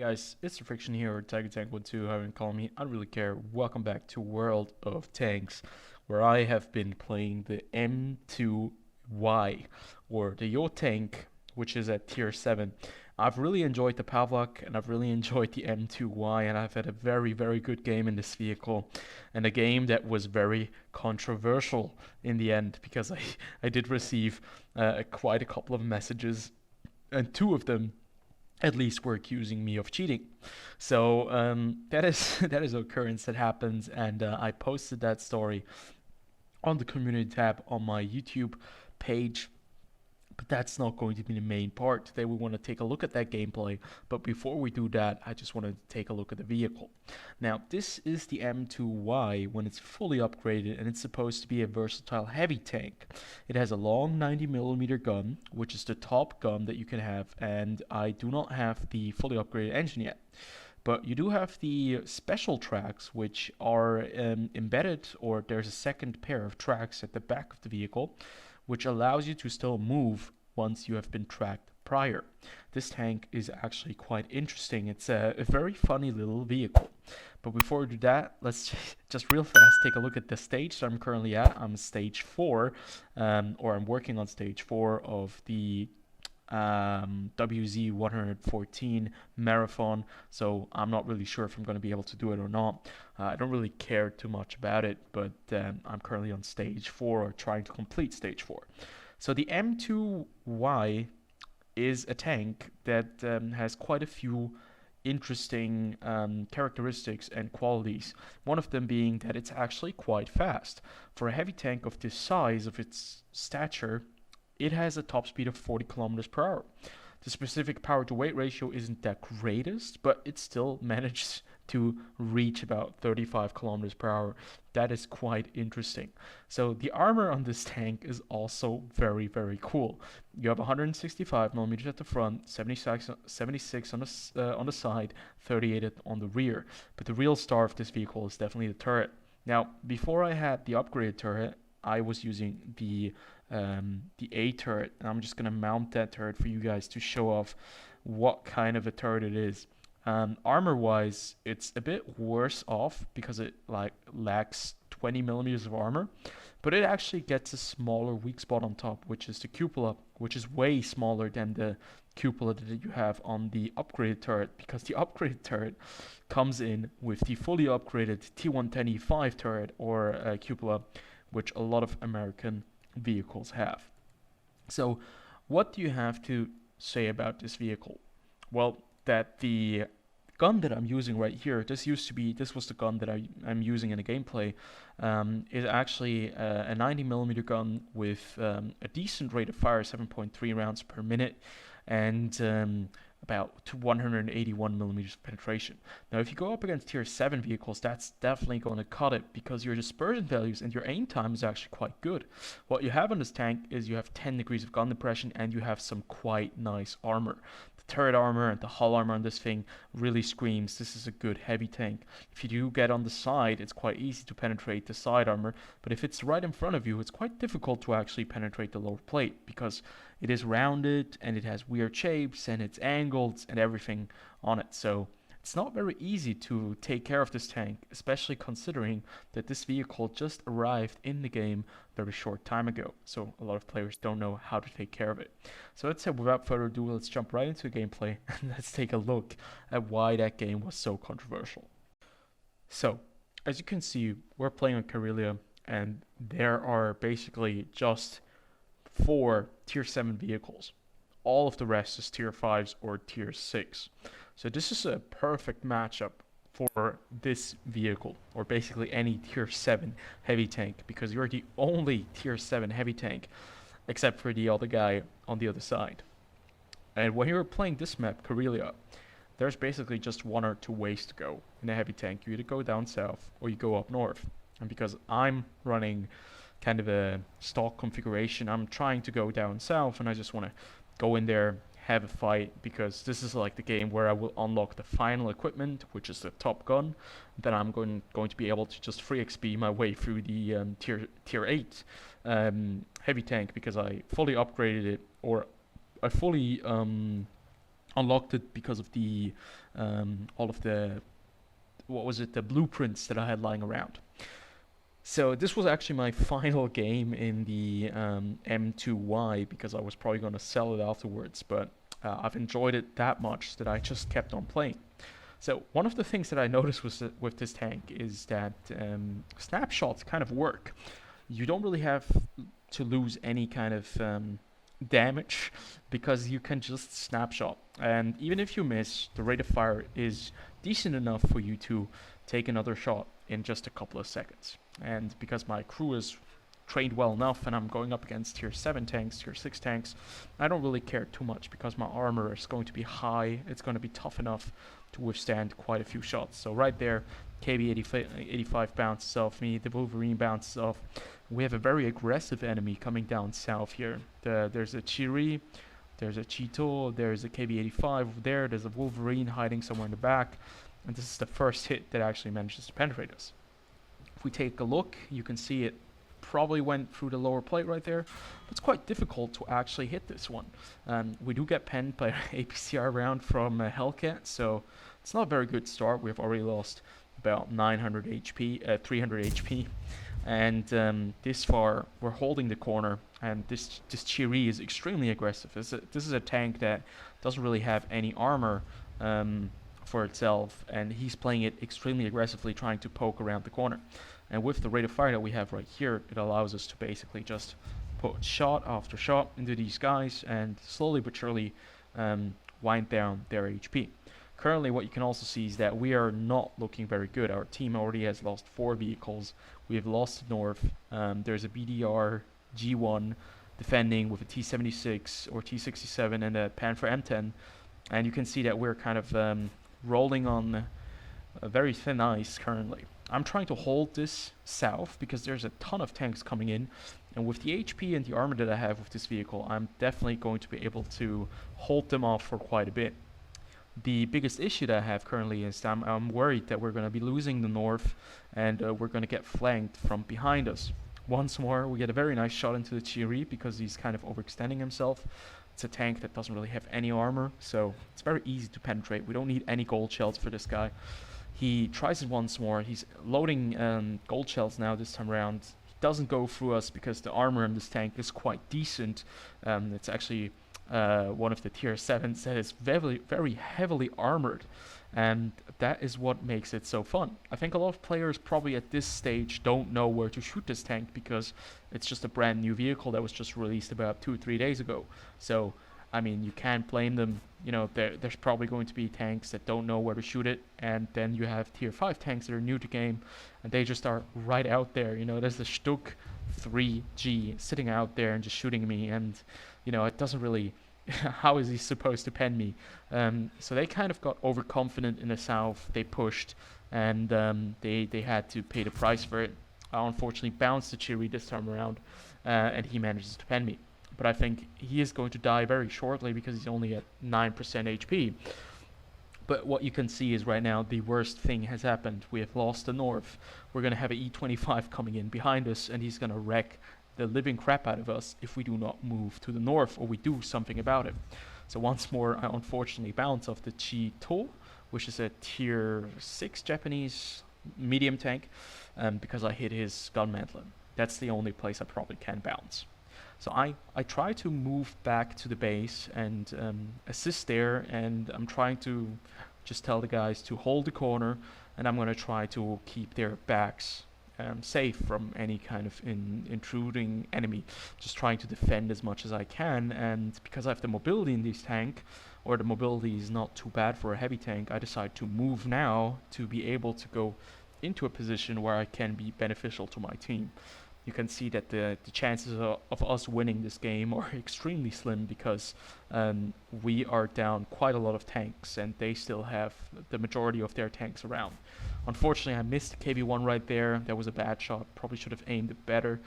guys, it's TheFrXion here, or Tank12, however you call me, I don't really care. Welcome back to World of Tanks, where I have been playing the M2Y, or the Yo tank, which is at tier 7. I've really enjoyed the Pavlok, and I've really enjoyed the M2Y, and I've had a very, very good game in this vehicle, and a game that was very controversial in the end, because I did receive quite a couple of messages, and two of them at least were accusing me of cheating. So that is that is an occurrence that happens, and I posted that story on the community tab on my YouTube page. But that's not going to be the main part. Today we want to take a look at that gameplay, but before we do that, I just want to take a look at the vehicle. Now, this is the M2Y when it's fully upgraded, and it's supposed to be a versatile heavy tank. It has a long 90mm gun, which is the top gun that you can have, and I do not have the fully upgraded engine yet. But you do have the special tracks, which are embedded, or there's a second pair of tracks at the back of the vehicle, which allows you to still move once you have been tracked prior. This tank is actually quite interesting. It's a very funny little vehicle. But before we do that, let's just real fast take a look at the stage that I'm currently at. I'm stage 4, or I'm working on stage 4 of the WZ 114 marathon, so I'm not really sure if I'm going to be able to do it or not. I don't really care too much about it, but I'm currently on stage 4, or trying to complete stage 4. So the M2Y is a tank that has quite a few interesting characteristics and qualities. One of them being that it's actually quite fast. For a heavy tank of this size, of its stature, it has a top speed of 40 kilometers per hour. The specific power to weight ratio isn't that greatest, but it still managed to reach about 35 kilometers per hour. That is quite interesting. So the armor on this tank is also very, very cool. You have 165 millimeters at the front, 76 on the side, 38 on the rear. But the real star of this vehicle is definitely the turret. Now, before I had the upgraded turret, I was using the A turret, and I'm just gonna mount that turret for you guys to show off what kind of a turret it is. Armor wise, it's a bit worse off because it lacks 20 millimeters of armor, but it actually gets a smaller weak spot on top, which is the cupola, which is way smaller than the cupola that you have on the upgraded turret, because the upgraded turret comes in with the fully upgraded T110E5 turret, or cupola, which a lot of American vehicles have. So what do you have to say about this vehicle? Well, that the gun that I'm using right here, this was the gun that I'm using in the gameplay, is actually a 90mm gun with a decent rate of fire, 7.3 rounds per minute, and about 181 millimeters of penetration. Now, if you go up against tier 7 vehicles, that's definitely going to cut it, because your dispersion values and your aim time is actually quite good. What you have on this tank is you have 10 degrees of gun depression, and you have some quite nice armor. The turret armor and the hull armor on this thing really screams this is a good heavy tank. If you do get on the side, it's quite easy to penetrate the side armor, but if it's right in front of you, it's quite difficult to actually penetrate the lower plate, because it is rounded and it has weird shapes and it's angled and everything on it. So it's not very easy to take care of this tank, especially considering that this vehicle just arrived in the game a very short time ago. So a lot of players don't know how to take care of it. So let's say, without further ado, let's jump right into the gameplay and let's take a look at why that game was so controversial. So as you can see, we're playing on Karelia, and there are basically just 4 tier 7 vehicles. All of the rest is tier 5s or tier 6. So this is a perfect matchup for this vehicle, or basically any tier 7 heavy tank, because you're the only tier 7 heavy tank except for the other guy on the other side. And when you're playing this map, Karelia, there's basically just 1 or 2 ways to go in a heavy tank. You either go down south or you go up north. And because I'm running kind of a stock configuration, I'm trying to go down south, and I just want to go in there, have a fight, because this is like the game where I will unlock the final equipment, which is the top gun. Then I'm going to be able to just free XP my way through the tier 8 heavy tank, because I fully upgraded it, or I fully unlocked it because of the all of the, what was it, the blueprints that I had lying around. So this was actually my final game in the M2Y, because I was probably going to sell it afterwards, but I've enjoyed it that much that I just kept on playing. So one of the things that I noticed was that with this tank is that snapshots kind of work. You don't really have to lose any kind of damage, because you can just snapshot, and even if you miss, the rate of fire is decent enough for you to take another shot in just a couple of seconds. And because my crew is trained well enough and I'm going up against tier 7 tanks, tier 6 tanks, I don't really care too much, because my armor is going to be high. It's going to be tough enough to withstand quite a few shots. So right there, KB 85 bounces off me, the Wolverine bounces off. We have a very aggressive enemy coming down south here. There's a Chiri, there's a Cheeto, there's a KB 85 over there, there's a Wolverine hiding somewhere in the back, and this is the first hit that actually manages to penetrate us. If we take a look, you can see it probably went through the lower plate right there. But it's quite difficult to actually hit this one. We do get penned by an APCR round from Hellcat, so it's not a very good start. We've already lost about 900 HP, 300 HP, and this far we're holding the corner. And this Chiri is extremely aggressive. This is a tank that doesn't really have any armor for itself, and he's playing it extremely aggressively, trying to poke around the corner. And with the rate of fire that we have right here, it allows us to basically just put shot after shot into these guys and slowly but surely wind down their HP. Currently, what you can also see is that we are not looking very good. Our team already has lost 4 vehicles. We have lost north. There's a BDR G1 defending with a T76 or T67 and a Panther M10. And you can see that we're kind of rolling on a very thin ice currently. I'm trying to hold this south because there's a ton of tanks coming in, and with the HP and the armor that I have with this vehicle, I'm definitely going to be able to hold them off for quite a bit. The biggest issue that I have currently is that I'm worried that we're going to be losing the north, and we're going to get flanked from behind us. Once more, we get a very nice shot into the Chiri because he's kind of overextending himself. It's a tank that doesn't really have any armor, so it's very easy to penetrate. We don't need any gold shells for this guy. He tries it once more. He's loading gold shells now this time around. He doesn't go through us because the armor in this tank is quite decent. It's actually one of the tier 7s that is very, very heavily armored. And that is what makes it so fun. I think a lot of players probably at this stage don't know where to shoot this tank because it's just a brand new vehicle that was just released about 2 or 3 days ago. So, I mean, you can't blame them. You know, there's probably going to be tanks that don't know where to shoot it, and then you have tier 5 tanks that are new to game, and they just are right out there. You know, there's the Stuk 3G sitting out there and just shooting me, and, you know, it doesn't really... how is he supposed to pen me? So they kind of got overconfident in the south. They pushed, and they had to pay the price for it. I unfortunately bounced the Chiri this time around, and he manages to pen me. But I think he is going to die very shortly because he's only at 9% HP. But what you can see is right now the worst thing has happened. We have lost the north. We're going to have an E25 coming in behind us, and he's going to wreck the living crap out of us if we do not move to the north or we do something about it. So once more, I unfortunately bounce off the Cheeto, which is a tier 6 Japanese medium tank, because I hit his gun mantlet. That's the only place I probably can bounce. So I try to move back to the base and assist there, and I'm trying to just tell the guys to hold the corner, and I'm going to try to keep their backs safe from any kind of intruding enemy. Just trying to defend as much as I can, and because I have the mobility in this tank, or the mobility is not too bad for a heavy tank, I decide to move now to be able to go into a position where I can be beneficial to my team. You can see that the chances of us winning this game are extremely slim because we are down quite a lot of tanks and they still have the majority of their tanks around. Unfortunately, I missed the KB1 right there. That was a bad shot. Probably should have aimed it better.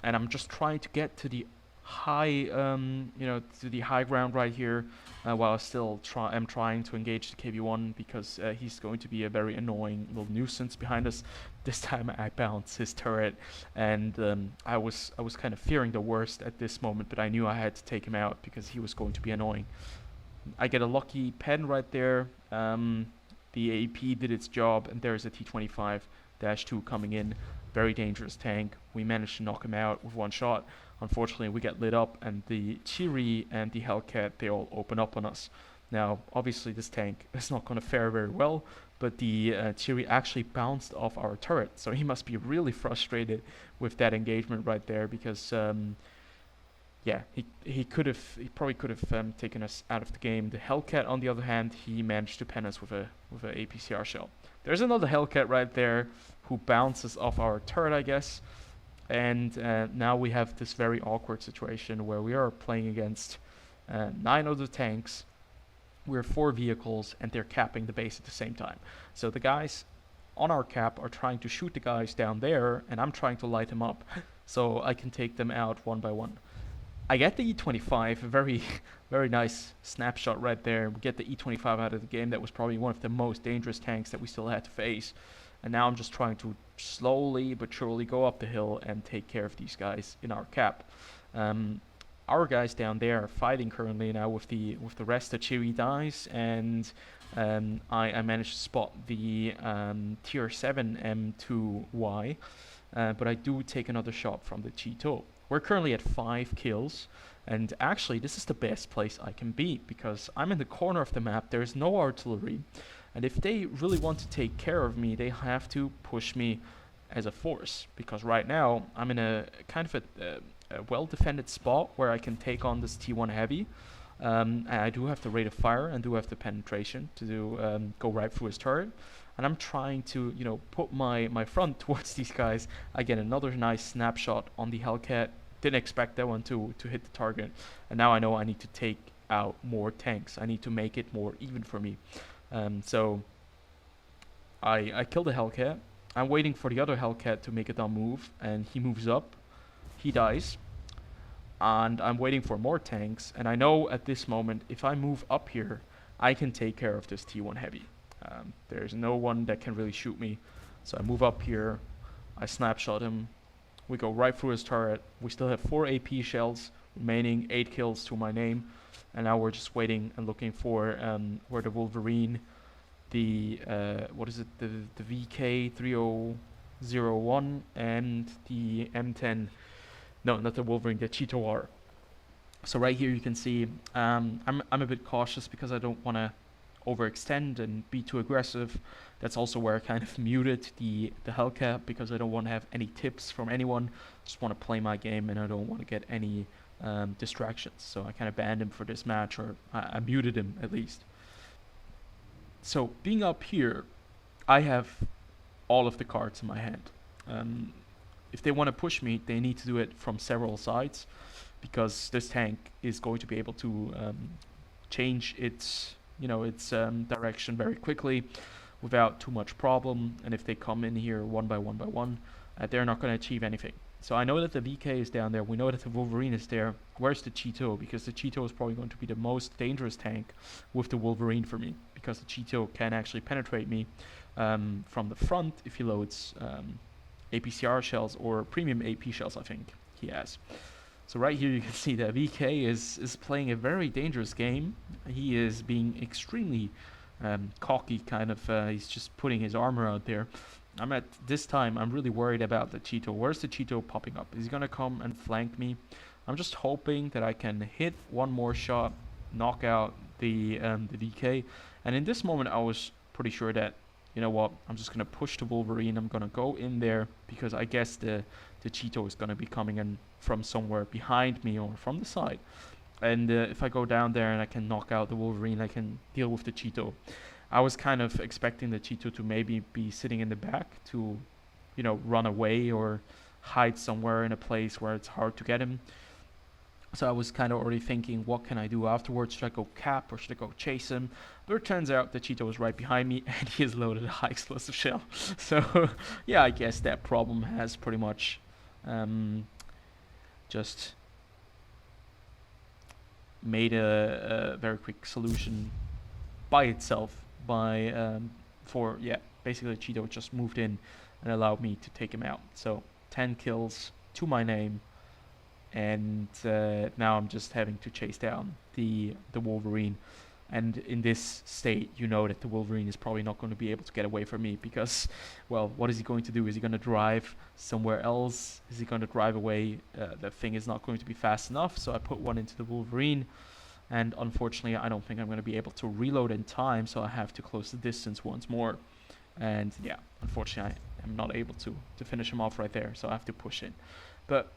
And I'm just trying to get to the high, to the high ground right here, while I still am trying to engage the KB1 because he's going to be a very annoying little nuisance behind us. This time I bounced his turret, and I was kind of fearing the worst at this moment, but I knew I had to take him out because he was going to be annoying. I get a lucky pen right there. The AP did its job, and there's a T25-2 coming in. Very dangerous tank. We managed to knock him out with one shot. Unfortunately, we get lit up, and the Chiri and the Hellcat, they all open up on us. Now, obviously, this tank is not going to fare very well, but the Chiri actually bounced off our turret, so he must be really frustrated with that engagement right there, because yeah, he probably could have taken us out of the game. The Hellcat, on the other hand, he managed to pen us with a APCR shell. There's another Hellcat right there who bounces off our turret, I guess. And now we have this very awkward situation where we are playing against 9 other tanks. We're 4 vehicles, and they're capping the base at the same time. So the guys on our cap are trying to shoot the guys down there, and I'm trying to light them up so I can take them out one by one. I get the E25, a very, very nice snapshot right there. We get the E25 out of the game. That was probably one of the most dangerous tanks that we still had to face. And now I'm just trying to slowly but surely go up the hill and take care of these guys in our cap. Our guys down there are fighting currently now with the rest of Chiri dies, and I managed to spot the tier 7 M2Y, but I do take another shot from the Cheeto. We're currently at 5 kills, and actually this is the best place I can be, because I'm in the corner of the map, there's no artillery, and if they really want to take care of me, they have to push me as a force, because right now I'm in a kind of a well-defended spot where I can take on this T1 heavy. And I do have the rate of fire and do have the penetration to do, go right through his turret. And I'm trying to, put my front towards these guys. I get another nice snapshot on the Hellcat. Didn't expect that one to hit the target. And now I know I need to take out more tanks. I need to make it more even for me. So I kill the Hellcat. I'm waiting for the other Hellcat to make a dumb move, and he moves up. He dies. And I'm waiting for more tanks, and I know at this moment, if I move up here, I can take care of this T1 heavy. There's no one that can really shoot me. So I move up here, I snapshot him, we go right through his turret. We still have 4 AP shells remaining, 8 kills to my name, and now we're just waiting and looking for where the Wolverine, the what is it, the VK3001 and the M10, no, not the Wolverine, the Cheeto are. So right here you can see I'm a bit cautious because I don't want to overextend and be too aggressive. That's also where I kind of muted the Hellcat, because I don't want to have any tips from anyone. Just want to play my game, and I don't want to get any distractions. So I kind of banned him for this match, or I muted him at least. So being up here, I have all of the cards in my hand. If they want to push me, they need to do it from several sides, because this tank is going to be able to change its direction very quickly without too much problem. And if they come in here one by one, they're not going to achieve anything. So I know that the VK is down there. We know that the Wolverine is there. Where's the Cheeto? Because the Cheeto is probably going to be the most dangerous tank with the Wolverine for me, because the Cheeto can actually penetrate me from the front if he loads APCR shells or premium AP shells, I think he has. So right here you can see that VK is playing a very dangerous game. He is being extremely cocky, kind of. He's just putting his armor out there. I'm really worried about the Cheeto. Where's the Cheeto popping up? Is he gonna come and flank me? I'm just hoping that I can hit one more shot, knock out the VK. And in this moment, I was pretty sure that, you know what, I'm just gonna push the Wolverine. I'm gonna go in there, because I guess the Cheeto is gonna be coming in from somewhere behind me or from the side. And if I go down there and I can knock out the Wolverine, I can deal with the Cheeto. I was kind of expecting the Cheeto to maybe be sitting in the back to, run away or hide somewhere in a place where it's hard to get him. So I was kind of already thinking, what can I do afterwards? Should I go cap or should I go chase him? But it turns out the Cheeto is right behind me, and he has loaded a high explosive shell. So yeah, I guess that problem has pretty much just made a very quick solution by itself. Basically the Cheeto just moved in and allowed me to take him out. So 10 kills to my name. And now I'm just having to chase down the Wolverine. And in this state, you know that the Wolverine is probably not going to be able to get away from me because, well, what is he going to do? Is he going to drive somewhere else? Is he going to drive away? The thing is not going to be fast enough, so I put one into the Wolverine. And unfortunately, I don't think I'm going to be able to reload in time, so I have to close the distance once more. And yeah, unfortunately, I am not able to finish him off right there, so I have to push in. But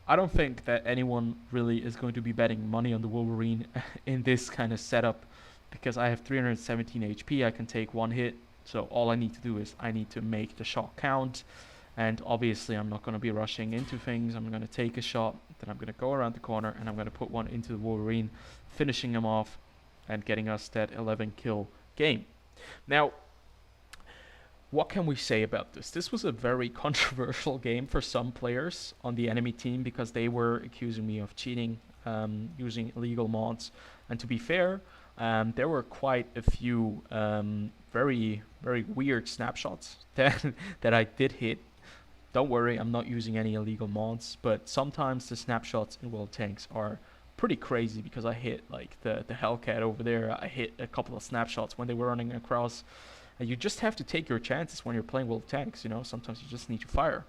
I don't think that anyone really is going to be betting money on the Wolverine in this kind of setup because I have 317 HP. I can take one hit, so all I need to do is I need to make the shot count. And obviously, I'm not going to be rushing into things. I'm going to take a shot, then I'm going to go around the corner, and I'm going to put one into the Wolverine, finishing him off and getting us that 11 kill game. Now, what can we say about this? This was a very controversial game for some players on the enemy team because they were accusing me of cheating, using illegal mods. And to be fair, there were quite a few very, very weird snapshots that I did hit. Don't worry, I'm not using any illegal mods, but sometimes the snapshots in World Tanks are pretty crazy because I hit like the Hellcat over there. I hit a couple of snapshots when they were running across. And you just have to take your chances when you're playing World Tanks, you know. Sometimes you just need to fire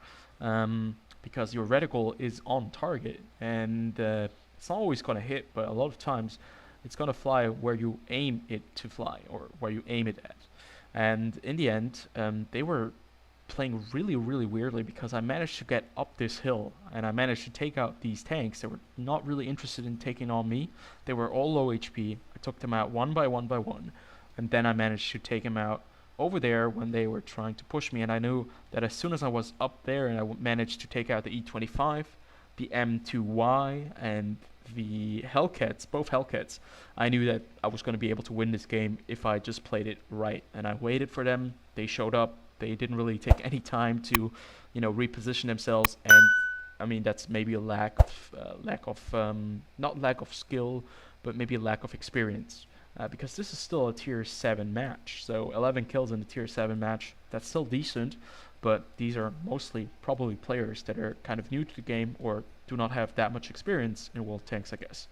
because your reticle is on target and it's not always going to hit, but a lot of times it's going to fly where you aim it to fly or where you aim it at. And in the end, they were playing really, really weirdly because I managed to get up this hill and I managed to take out these tanks. They were not really interested in taking on me. They were all low HP. I took them out one by one by one. And then I managed to take them out over there when they were trying to push me. And I knew that as soon as I was up there and I managed to take out the E25, the M2Y, and the Hellcats, both Hellcats, I knew that I was going to be able to win this game if I just played it right. And I waited for them. They showed up. They didn't really take any time to, you know, reposition themselves. And I mean, that's maybe a lack of not lack of skill, but maybe a lack of experience. Because this is still a tier 7 match. So 11 kills in a tier 7 match, that's still decent. But these are mostly probably players that are kind of new to the game or do not have that much experience in World Tanks, I guess.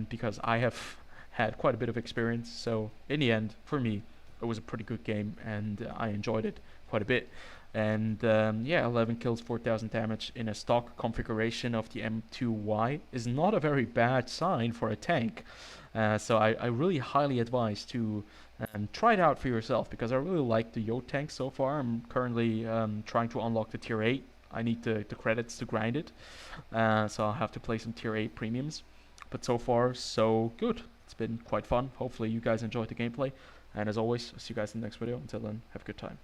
Because I have had quite a bit of experience. So in the end, for me, it was a pretty good game and I enjoyed it quite a bit. And yeah, 11 kills, 4,000 damage in a stock configuration of the M2Y is not a very bad sign for a tank. So I really highly advise to try it out for yourself because I really like the Yo tank so far. I'm currently trying to unlock the tier 8. I need the credits to grind it. So I'll have to play some tier 8 premiums. But so far, so good. It's been quite fun. Hopefully you guys enjoyed the gameplay. And as always, I'll see you guys in the next video. Until then, have a good time.